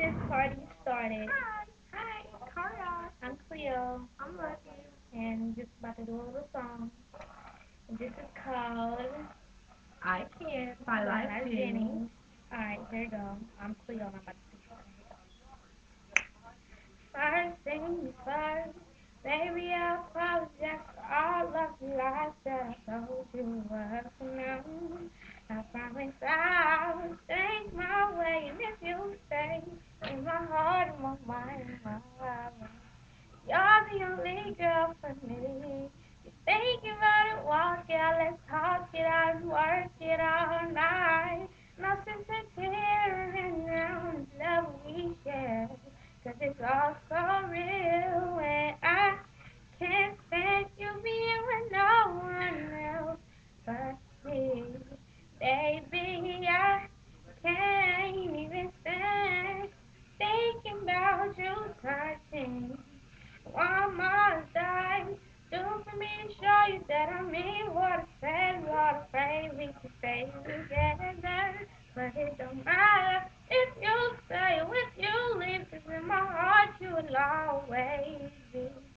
this party started. Hi, Cara. I'm Cleo, I'm Lucky. and just about to do a little song. And this is called I Can by by Life Life Jennings. Jennings. Alright, here you go. I'm Cleo, and I'm about to do something. First things first, baby, I apologize for all of the lies that I told you were known. I promise I'll change my way, and if you stay in my heart and my mind, my life. You're the only girl for me. You think about it, walk it out, let's talk it out and work it out all night. No sense in tearing down the love we share, 'cause it's all so real. And I can't stand you being with no one else but me. Baby, I can't even stand thinking about you touching one more time. Do for me to show you that I mean what I